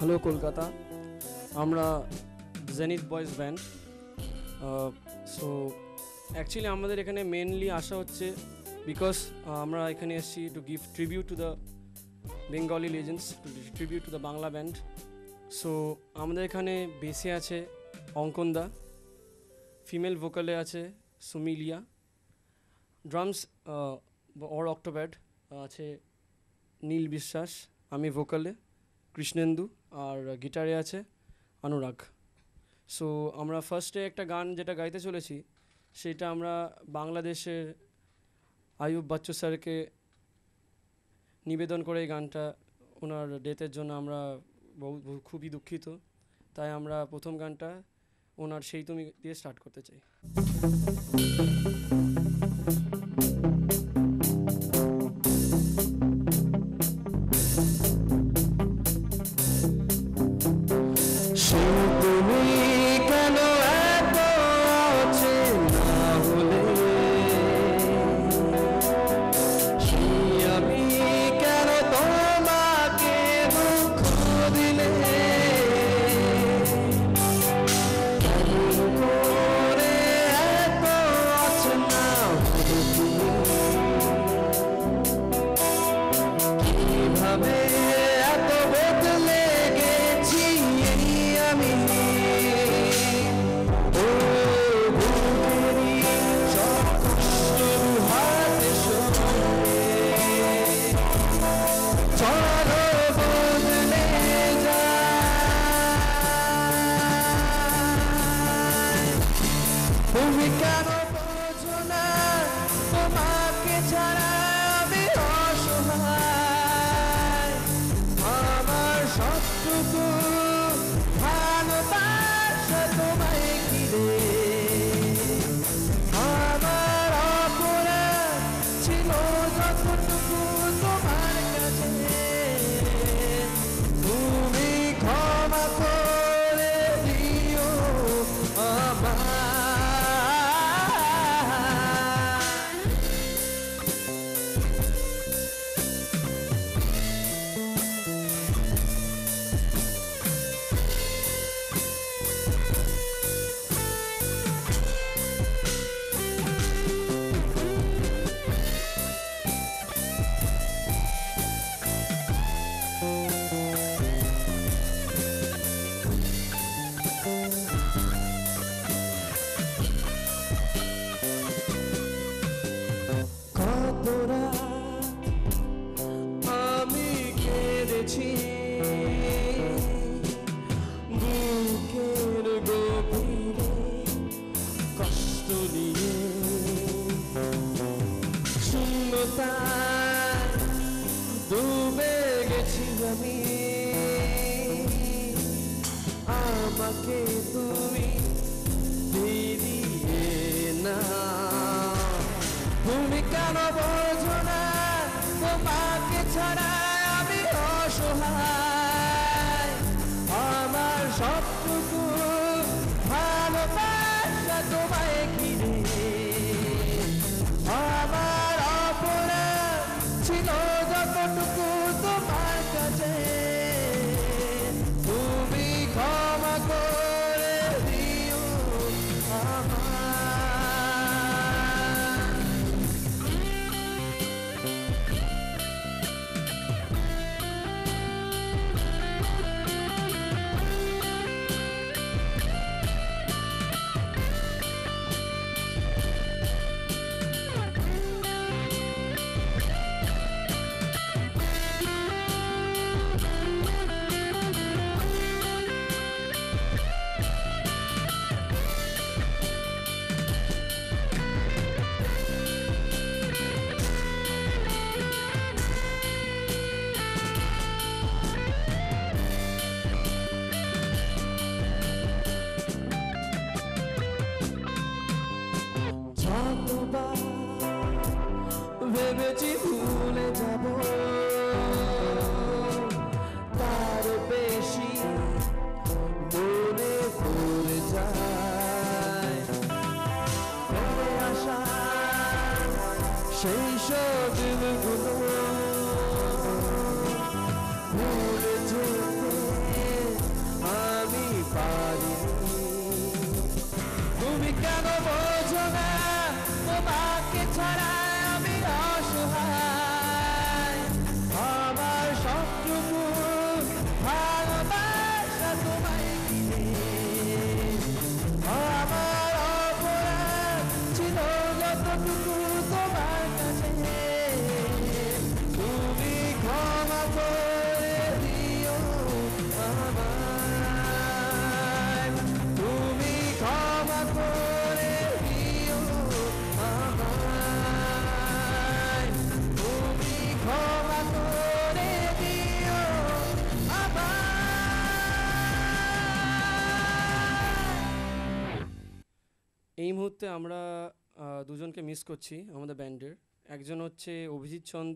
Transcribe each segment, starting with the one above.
Hello Kolkata, আমরা Zenith boys band. So actually আমাদের এখানে মেনলি আসা হচ্ছে বিকজ আমরা এখানে এসেছি to give tribute to the Bengali legends, to tribute to the Bangla band. So আমাদের এখানে বেসে আছে অঙ্কন দা, ফিমেল ভোকালে আছে সুমিলিয়া, ড্রামস অর অক্টোব্যাড আছে নীল বিশ্বাস, আমি ভোকালে কৃষ্ণেন্দু, আর গিটারে আছে অনুরাগ। সো আমরা ফার্স্টে একটা গান যেটা গাইতে চলেছি সেটা আমরা বাংলাদেশের আয়ুব বাচ্চু স্যারকে নিবেদন করে এই গানটা, ওনার ডেথের জন্য আমরা খুবই দুঃখিত, তাই আমরা প্রথম গানটা ওনার সেই তুমি দিয়ে স্টার্ট করতে চাই। আমাকে তুমি ফিরিয়ে না, তুমি কেন বোঝো না তোমাকে ছাড়া আমি অসহায়, আমার সবটুকু ভালোবাসা তোমায় ঘিরে, আমার অপরাধ ছিল যতটুকু তোমার কাছে, তুমি ক্ষমা করে দিও আমায়। ভেবেছি ভুলে যাব, তার বেশি মনে পড়ে যায় ফিরে আসা সেই সব দিনগুলো, ভুলে যেতে এই মুহূর্তে আমরা দুজনকে মিস করছি আমাদের ব্যান্ডের। একজন হচ্ছে অভিজিৎ চন্দ,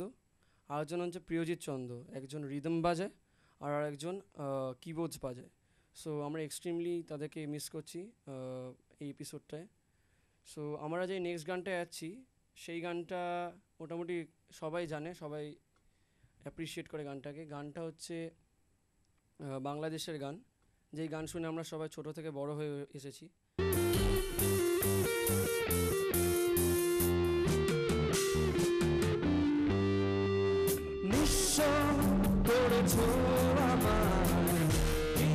আরেকজন হচ্ছে প্রিয়জিৎ চন্দ। একজন রিদম বাজায় আর আরেকজন কিবোর্ডস বাজায়। সো আমরা এক্সট্রিমলি তাদেরকে মিস করছি এই এপিসোডটায়। সো আমরা যে নেক্সট গানটায় যাচ্ছি সেই গানটা মোটামুটি সবাই জানে, সবাই অ্যাপ্রিসিয়েট করে গানটাকে। গানটা হচ্ছে বাংলাদেশের গান, যেই গান শুনে আমরা সবাই ছোট থেকে বড় হয়ে এসেছি। নিঃস্ব করেছো আমায়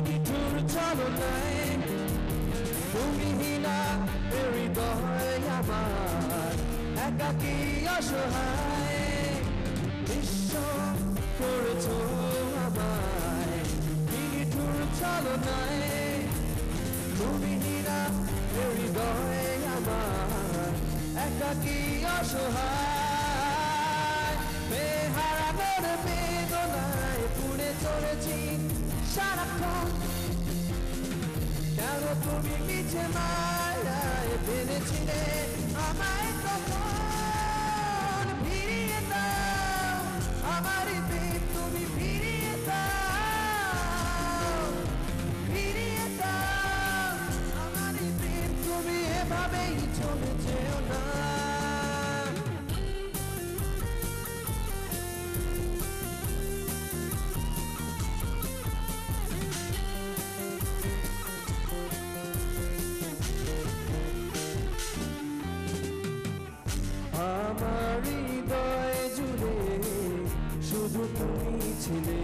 নিঠুর ছলনায়, তুমি না হৃদয় আমার একাকী অসহায়। নিঃস্ব করেছো আমায় নিঠুর ছলনায়, তুমি না হৃদয় আমার একাকী অসহায়। বেহারানোর বেদনায় পুড়ে চলেছি সারাক্ষণ, কেন তুমি মিছে মায়ায় ফেলেছিলে আমায় তখন। ফিরিয়ে দাও আমার প্রেম, তুমি ফিরিয়ে দাও, ফিরিয়ে দাও আমার প্রেম, তুমি এভাবেই চলে যেও না। আমার হৃদয় জুড়ে শুধু তুমি ছিলে,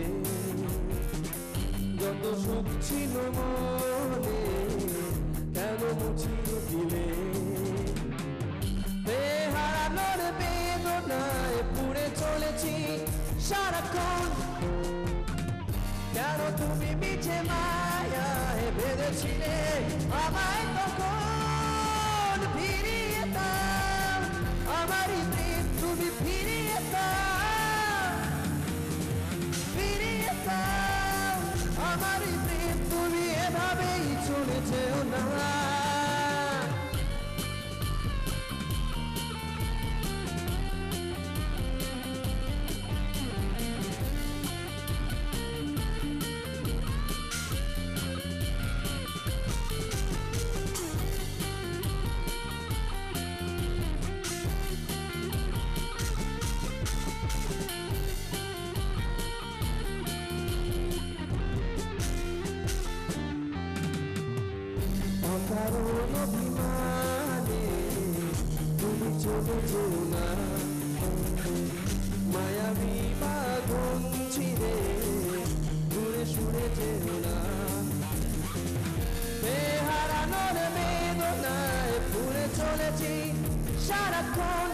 যত সুখ ছিল মনে কেন মুছিয়ে দিলে। বেহারানোর বেদনায় পুড়ে চলেছি সারাক্ষণ, কেন তুমি মিছে মায়ায় বেঁধেছিলে আমায় তখন। ফিরিয়ে দাও আমারই প্রেম, তুমি ফিরিয়ে দাও, ফিরিয়ে দাও আমারই প্রেম, তুমি এভাবেই চলে যেও না। অকারণ অভিমানে তুমি চলে যেও না, মায়াবী বাঁধন ছিঁড়ে দূরে সরে যেও না। বেহারানোর বেদনায় পুড়ে চলেছি সারাক্ষণ,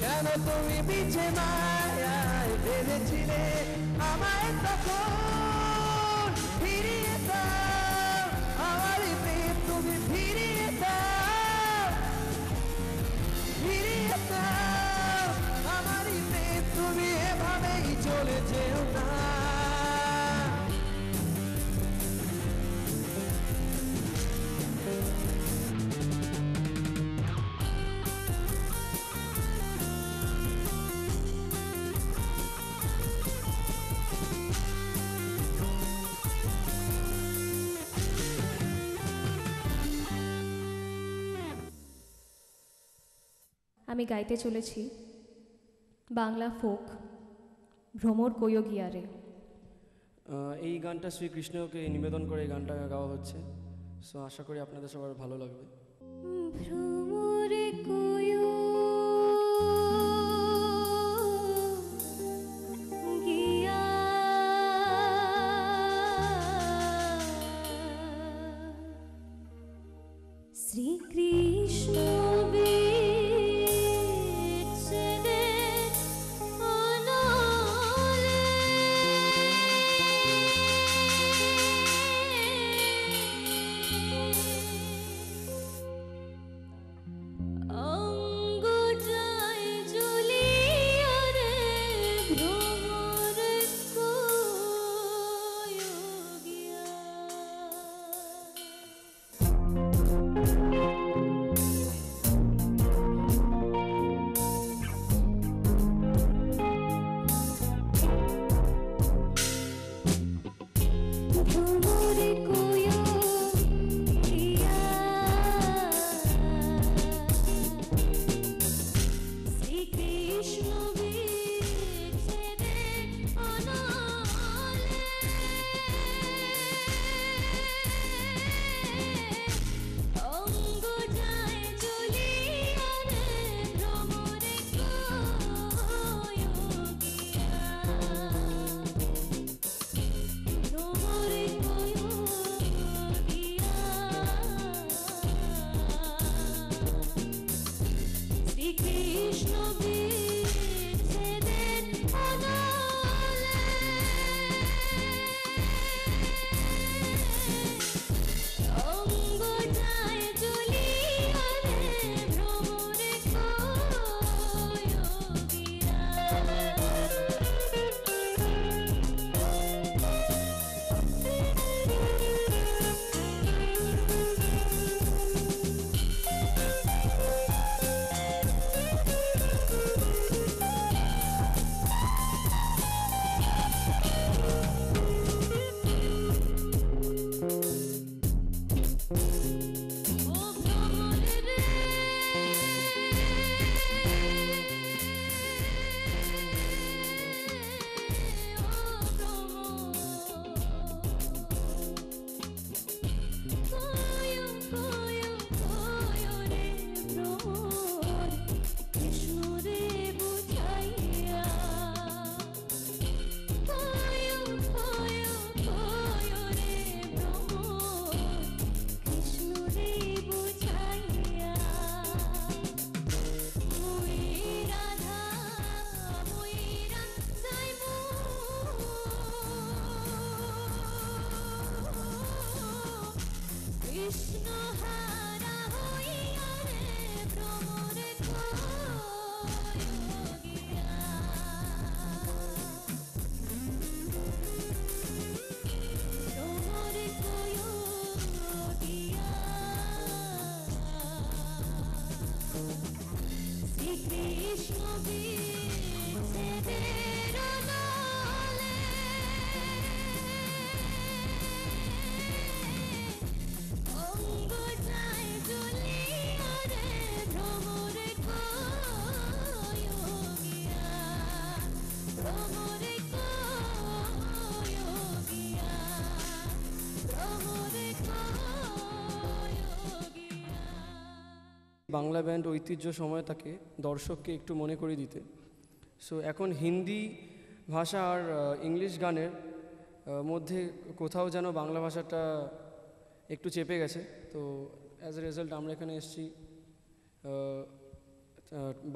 কেন তুমি মিছে মায়ায় বেঁধেছিলে আমায় তখন। ফিরিয়ে দাও আমারই প্রেম, তুমি ফিরিয়ে দাও, ফিরিয়ে দাও আমারই প্রেম, তুমি এভাবেই চলে যেও না। আমি গাইতে চলেছি বাংলা ফোক ভ্রমর কৈয়গিয়ারে। এই গানটা শ্রীকৃষ্ণকে নিবেদন করে এই গানটা গাওয়া হচ্ছে। সো আশা করি আপনাদের সবার ভালো লাগবে। ভ্রমরে কৈয়গিয়ারে শ্রীকৃষ্ণ কৃষ্ণ হারা হইয়া রে ভ্রমর কয়োগিয়া ভ্রমর কয়োগিয়া শ্রীকৃষ্ণ বিচ্ছেদের নলে অঙ্গ যায় জ্বলিয়া রে ভ্রমর কয়োগিয়া ভ্রমর কয়োগিয়া ভ্রমর কয়োগিয়া। বাংলা ব্যান্ড ঐতিহ্য সময়টাকে দর্শককে একটু মনে করে দিতে। সো এখন হিন্দি ভাষা আর ইংলিশ গানের মধ্যে কোথাও যেন বাংলা ভাষাটা একটু চেপে গেছে। তো অ্যাজ এ রেজাল্ট আমরা এখানে এসেছি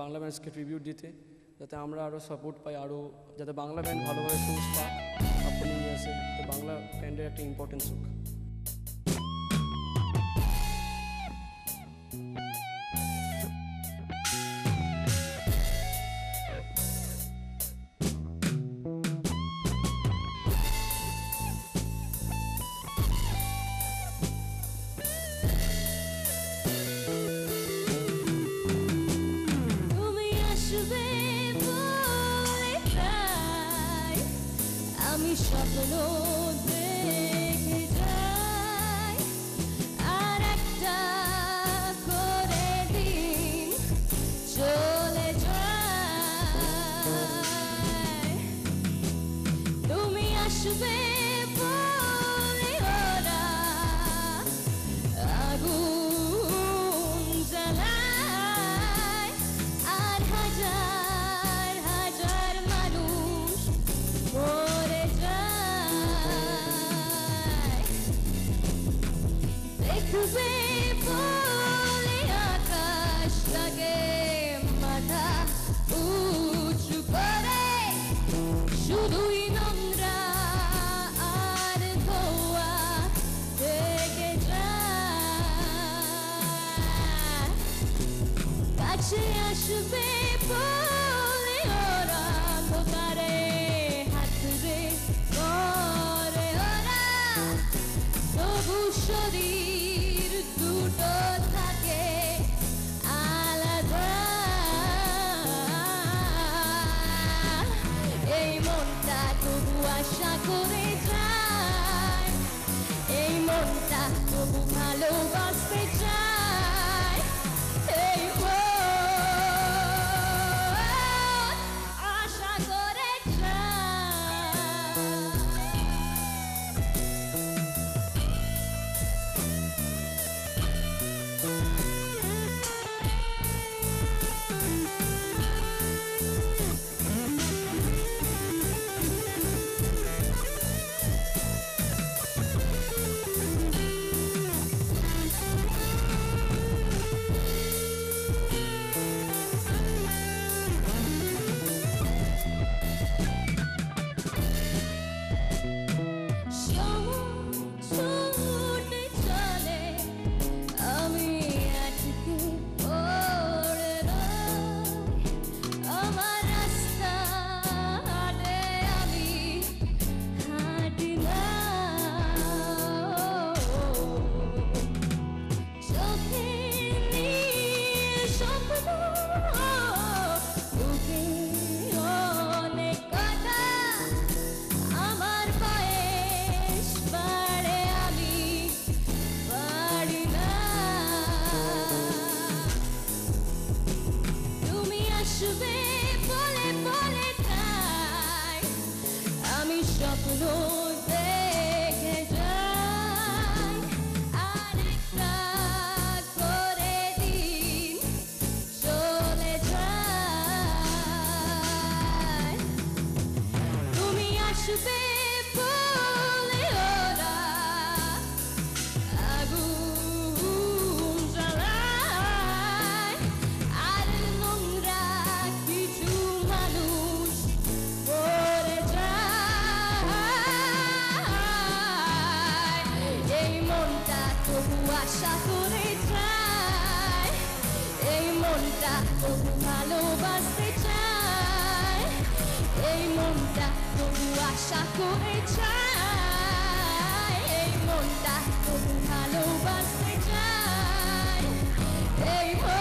বাংলা ব্যান্ডসকে ট্রিবিউট দিতে, যাতে আমরা আরও সাপোর্ট পাই, আরও যাতে বাংলা ব্যান্ড ভালোভাবে সোর্স পায় আপকামিং ইয়ার্সে, তো বাংলা ব্যান্ডের একটা ইম্পর্টেন্স হোক। তুমি আসবে বলে তাই আমি স্বপ্ন দেখে যাই, আর একটা করে দিন চলে যায়। তুমি আসবে বলে ওরা আগুন জ্বালায়, আর হাজার হাজার মানুষ মরে যায়। দেখবে বলে আকাশটাকে মাথা উঁচু করে, শুধুই নোংরা আর ধোঁয়া থেকে যায়। কাছে আসবে বলে ওরা অন্ধকারে হাত রে করে ওরা, তবু শরীর দুটো থাকে আলাদা। এই মনটা তবু আশা করে যায়, এই মনটা তবু ভালোবাসতে চায়। এই মন আশা করে যায়। ছুটে চলে আমি আটকে পড়ে রই, আমার রাস্তা হাটে আমি হাঁটি না। চোখে নীল স্বপ্ন, বুকে অনেক কথা, আমার বয়স বাড়ে আমি পারি না। তুমি আসবে বলে বলে তাই আমি স্বপ্ন দেখে যাই, আর একটা করে দিন চলে যায়। তুমি আসবে বলে ওরা আগুন জ্বালায়, আর নোংরা কিছু মানুষ মরে যায়। এই মনটা তবু আশা করে চাই এই মনটা তবু ভালোবাসতে চাই এই মন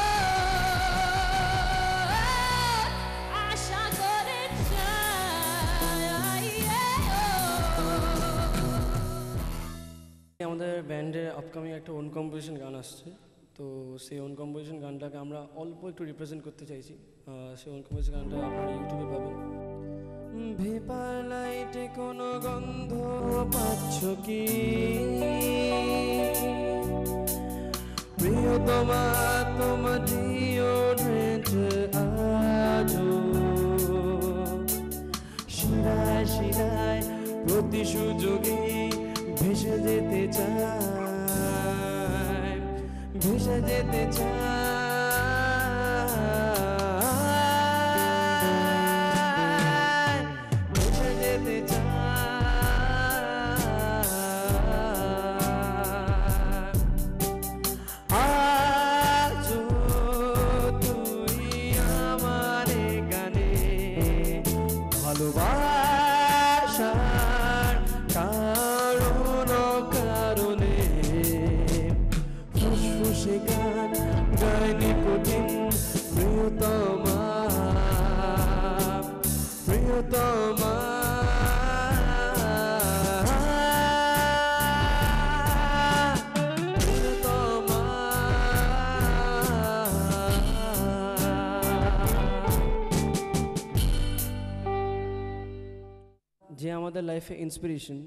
আশা করে চাই আমাদের ব্যান্ডের আপকামিং একটা ওন কম্পোজিশন গান আসছে, তো সেই ওন কম্পোজিশন গানটাকে আমরা অল্প একটু রিপ্রেজেন্ট করতে চাইছি। সেই ওন কম্পোজিশন গানটা আপনারা ইউটিউবে পাবেন। ভেপার লাইটে কোনো গন্ধ পাচ্ছ কি প্রিয়তমা, তোমার ডিওড্রেন্ট আজো শিরায় শিরায় প্রতি সুযোগে ভেসে যেতে চাই, ভেসে যেতে চাই, ভেসে যেতে চাই। আজও তুই আমার গানে ভালোবাসার কারণ কারণে ফুসফুসে গান গাইনি কঠিন প্রিয়তমা, প্রিয়তমা। প্রিয়তমা। যে আমাদের লাইফে ইন্সপিরেশন,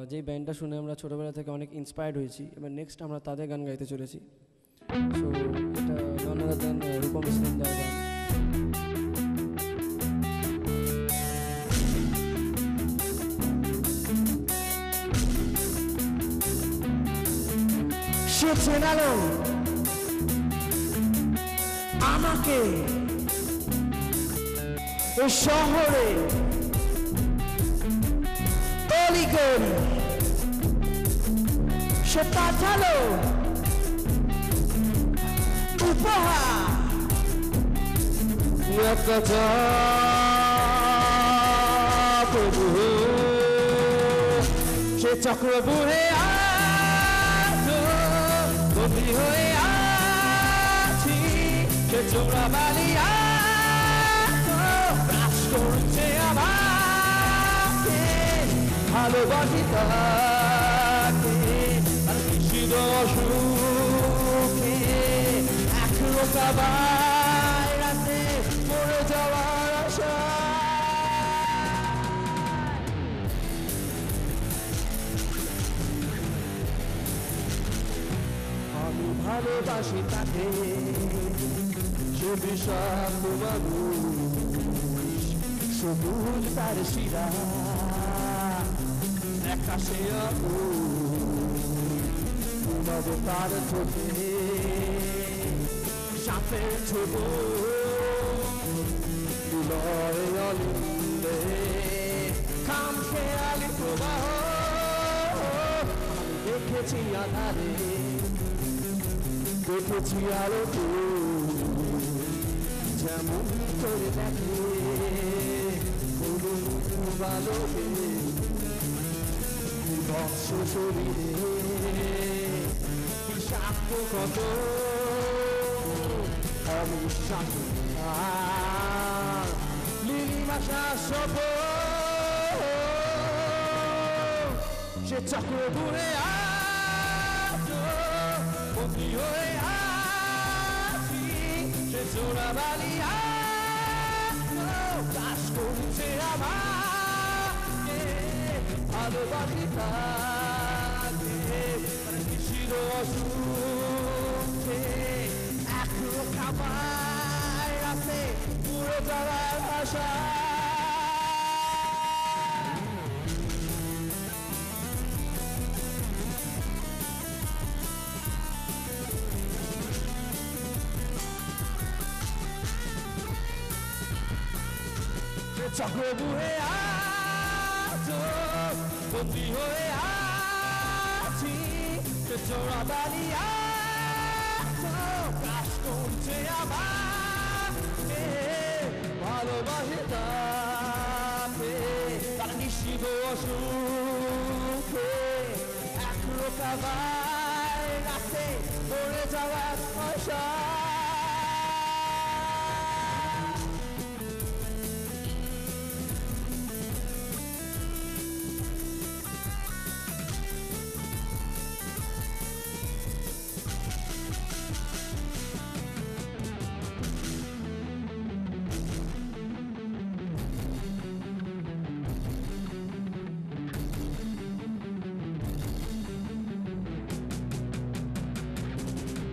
যেই ব্যান্ডটা শুনে আমরা ছোটোবেলা থেকে অনেক ইন্সপায়ার্ড হয়েছি, এবার নেক্সট আমরা তাদের গান গাইতে চলেছি। সো এটা নন আদার দ্যান রূপম ইসলামদার গান। সে চেনালো আমাকে ও শহরে অলিগলি, সে পাঠালো উপহার প্রভু সে চক্রবুহে আছো, বন্দী হয়ে আছি সে চোরাবালি আছো, গ্রাস করছে আমাকে ভালোবাসি তাকে, আর নিষিদ্ধ অসুখে এক রোকা বাইরাতে মরে যাওয়ার আশা। আমি ভালোবাসি তাকে, সে বিষাক্ত মানুষ, সবুজ তার শিরা, আকাশে নব তার চোখে সাপের ছোট তুলয় অলিন্দে খাম খেয়ালি প্রবাহ, দেখেছি আধারে, দেখেছি আলোতে যেমন করে দেখে কোনো বালকে বৎস শরীরে বিষাক্ত কত অবিশ্বাস নীলিমাশা সব সে চক্র দূরে আছো, বন্দী হয়ে আছি সে চোরাবালি আছো, চাষ করছে আমাকে ভালোবাসি তাকে, নিষিদ্ধ অসুখে এক রোখা বাইরাতে পুরো যাওয়ার আশা। চক্রবুহে আছো, বন্দী হয়ে আছি সে চোরাবালি আছো, গ্রাস করছে আমাকে ভালোবাসি তাকে, নিষিদ্ধ অসুখে এক রোকাবার রাতে মরে যাওয়ার আশা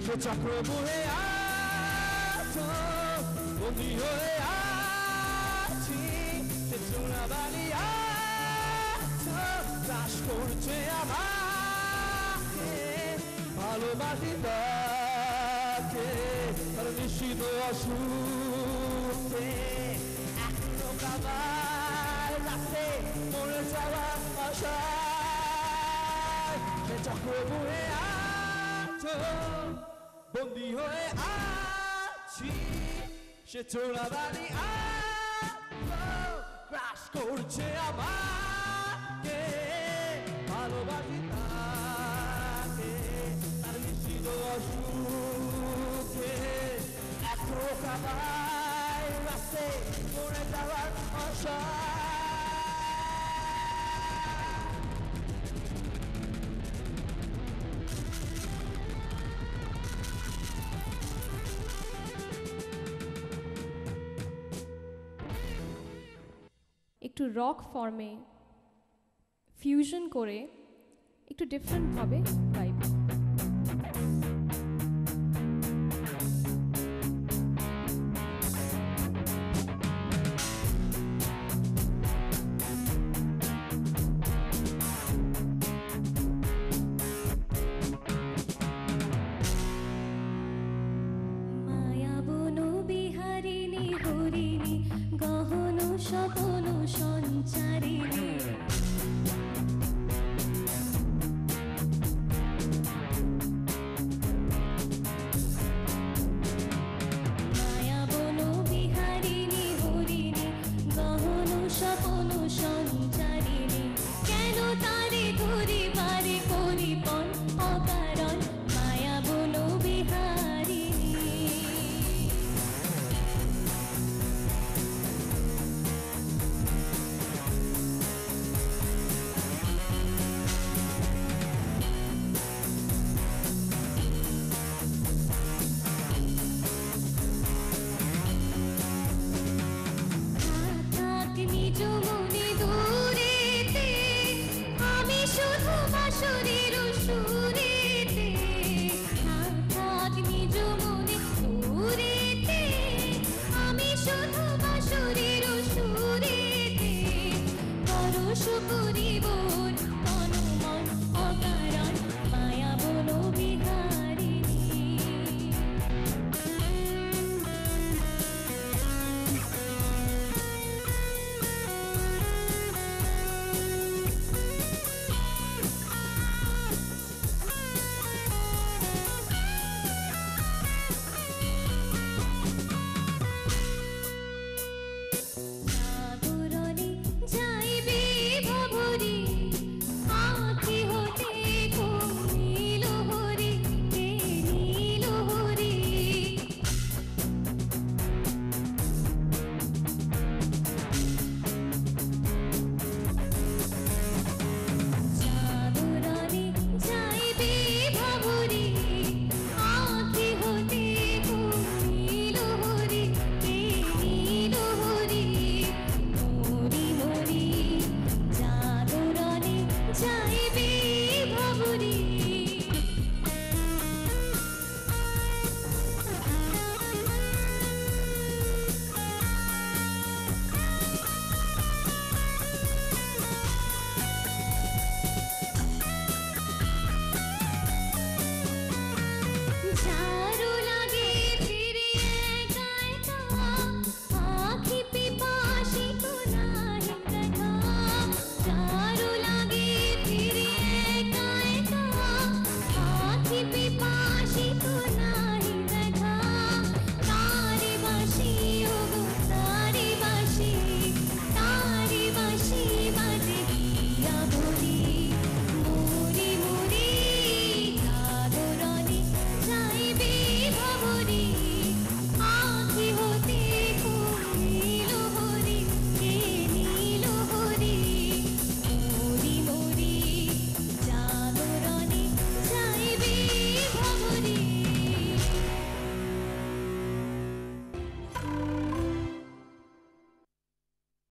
সে চক্র বয়ে আছো বন্দি হয়ে আছি সে চোরাবালি আছো চাষ করছে আমাকে ভালোবাসি তাকে তার নিশ্চিত অসুখে এক রোকাবার রাতে মরে যাওয়া আশা সে চক্র বয়ে আছো বন্দি হয়ে আছি সে চোরাবালি ক্রাশ করছে আমাকে ভালোবাসি তাকে তার নিশ্চিত অসুখে এক রোকাবার রাস্তে মরে যাওয়ার আশা একটু রক ফর্মে ফিউশন করে একটু ডিফারেন্টভাবে গাইব। মায়াবন বিহারিণী হরিণী গহন স্বপন সঞ্চারিণী মায়াবন বিহারিণী হরিণী গহন স্বপন সঞ্চারিণী কেন তারে ধরিবারে করিপন অকারণ মায়াবন বিহারিণী থাক নিজ মনে দূরেতে আমি শুধু বাঁশরীর সুরেতে থাক নিজ মনে দূরেতে আমি শুধু বাঁশরীর সুরেতে পরশ করিব